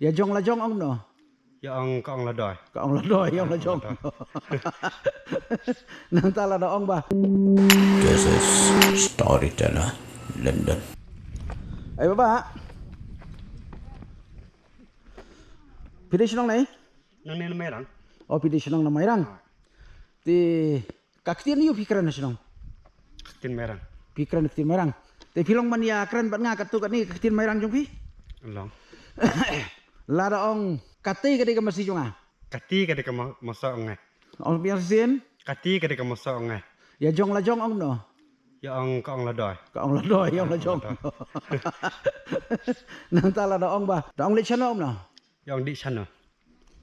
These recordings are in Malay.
Ya jong la jong ong no. Ya ong ka ong la doi. Ka ong la doi ong la jong. Nang ta la da ong ba. This is Storyteller London. Ay baba. Pilih senang nai? Nang ni merang. Oh pilih senang na mairang. Ti kaktian yu pikiran na senang. Tin merang. Pikiran kaktian mairang. Ti pilong man ya keren bat nga katu kat ni kaktian mairang jong pi. Long. Lara ong kati kadi ka masih jong ah. Kati ka de ka masa ong ngai. Ong biar sin. Kati ka de ka masa ong ngai. Ya jong la jong ong no. Ya ong ka ong la doi. Ka ong la doi ong la jong. Nang ta la da ong ba. Da ong le chano ong no. Ya ong di chano.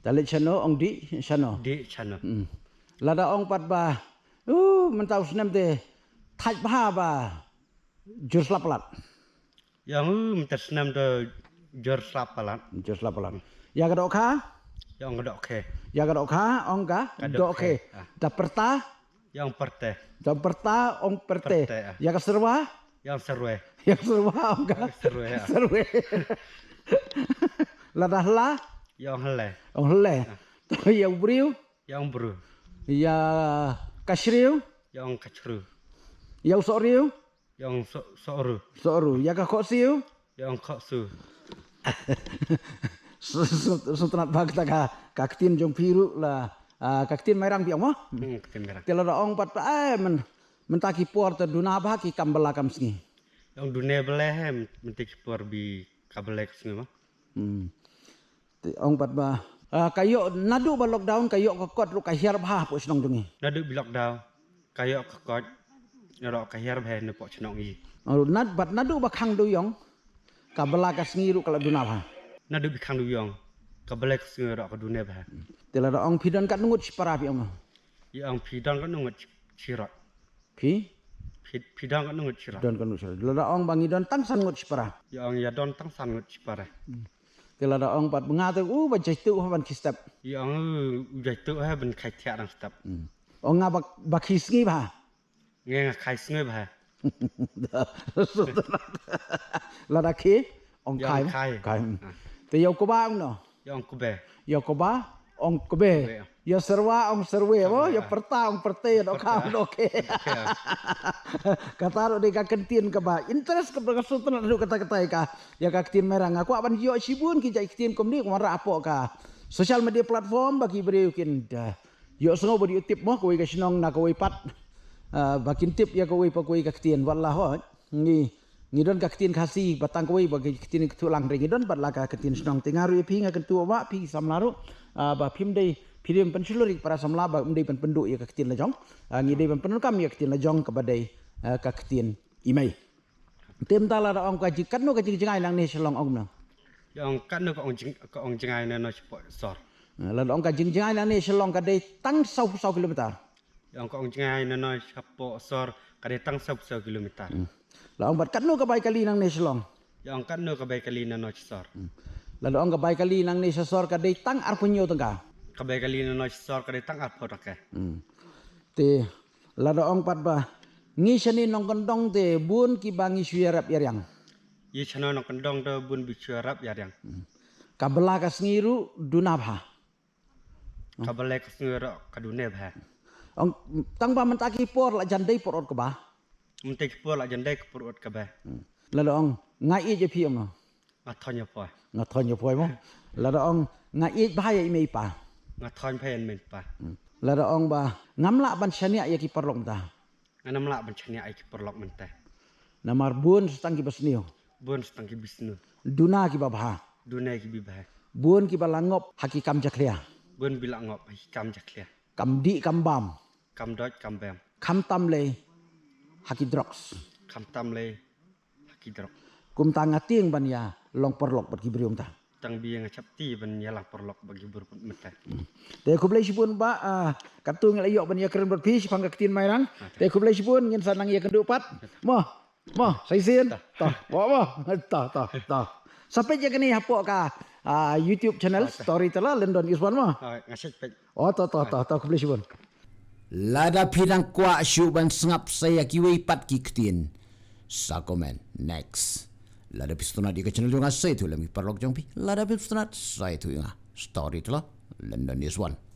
Ta le chano ong di chano. Di chano. La da ong pat ba. Mentau senam te. Thaj ba ba. Jur slapalat. Ya ong senam de jor slap palat. Jur slapalat. Ya ka dok kha. Ya ong dok ke. Ya ka dok kha ong ka dok ke. Da perta. Ya ong perte. Da perta ong perte. Ya ka serwa. Ya ong serwe. Ya serwa ong ka Serwe. serwe. La dah la Ya ong hele. ong hele. Ya briu. Ya ong bru. Ya kasriu. Ya ong kachru. Ya soriu. Ya ong soru. Soru. Ya ka khoksiu. Ya ong khoksu. Suntunat bag ta ka kaktin jong piru la kaktin mairang pi mo. Tin merang. Tela da ong pat mentaki por ta dunaba ki kambala kam sngi. Yang dunia beleh mentik por bi kabelek semua. Ong pat ba kayo nadu ba lockdown kayo kokot ru kahiar bah po snong dungi. Nadu bi lockdown. Kayo kekot. Nyorok kahir bah ne pok cenok yi. Nadu ba khang du yong kabala ka sngi ru kala dunaba. Nadu bi khang du yong. Kabelek semua rok ke dunia bah. Tela da ong pidan kat nungut spara pi ong. Yang pidang kan nungut cirot. Pi Pidang kan nungut cirot. don kan usah. Tela da ong bangi don tang san ngut spara. Yang ya don tang san ngut cipare. Tela da ong pat mengata ba jaitu ban kistap. Yang ujai tu ben kai tiak nang step. Ong nga ba kisngi ba. Nge kai sengai bah. La da ke ong kai. Kai. Te yo ko ba ong no. Yang kube. Yo ko ba ong kobe. Yo serwa ong serwe bo yo perta ong perte do ka do ke. Kata ro de ka kentin ka ba. Interest ka ba sultan ru kata-kata ka. Ya ka kentin merang aku aban yo sibun ki jai kentin kom ni ko mara apo ka. Social media platform bagi beri kin yo sengo bo di tip mo ko ka sinong na ko pat. Bakin tip ya ko pa ko ka kentin wallah ni ngidon ka ketin kasi batang koi bagi ketin ketulang ring ngidon bat laka ketin senong tengaru pi nga kentu wa pi samlaru ba phim dei phim pensuluri para samla ba mdei pen penduk ya ka ketin lajong ngidei pen penukam ya ketin lajong kabadai ka ketin imai tem tala da ong ka jikan no ka jingai nang ni selong ong no Yang kan no ko ong jengai na no cepot sor. la ong ka jingai nang ni selong ka dei tang 10 kilometer Yang ko ong jengai na no cepot sor kade tang 10 kilometer. La ong bat katno ka bai kali nang ni selong. Yang kan no kabai kali na no sor. La ong ka bai kali nang ni sesor ka dei tang ar punyo tengka. Kabai kali na no sor kade tang at potake. Te la ong pat ba ngi seni nong kendong te bun ki bangi suarap yang. Ye chano no kendong do bun bicarap ya yang. Kabela ka sngiru dunabha. Kabalek ngero kadune bah. Ong tang ba mentaki por la jandai porot ka ba. Mentik pol ak jandai ke perut kabeh. La ong ngai je pi ong. Ngathonyo po. Ngathonyo poi mo. La ong ngai bahaya imei pa. Ngathon pen men pa. La ong ba ngamla ban syania ya ki perlok ta. Nganam lak bencania ai ki perlok menteh. Namar bun stang ki besnio. Bun setang ki bisnu. Duna ki babha. Dunia ki bibah. Bun ki balangop hakikam jaklia. Bun bila ngop hikam jaklia. Kam di kam bam. Kam dot kam bem. Kam tam le hakidrox. Kam tam le hakidrok. Kum tanga ting ban ya long perlok bat ki brium ta. Tang bi ngacap ti ben yalang perlok bagi berput menteh. Te ku blai sibun ba katu ngel yok ban ya keren ber pi sipang ketin mairang. Te ku blai sibun ngin sanang ya kendu pat. Mo sai sin. Ta. Mo. Ta. Sampai je kini hapok ka YouTube channel Storyteller London Iswan mo. Ngasik pek. Oh ta ku blai sibun. Lada pirang kwa syuban sengap saya kiwi pat kiktin. Sakomen next. Lada pistonat di ke channel yung saya tu lami parlok jong pi. Lada pistonat saya tu yung story tu lah. London News One.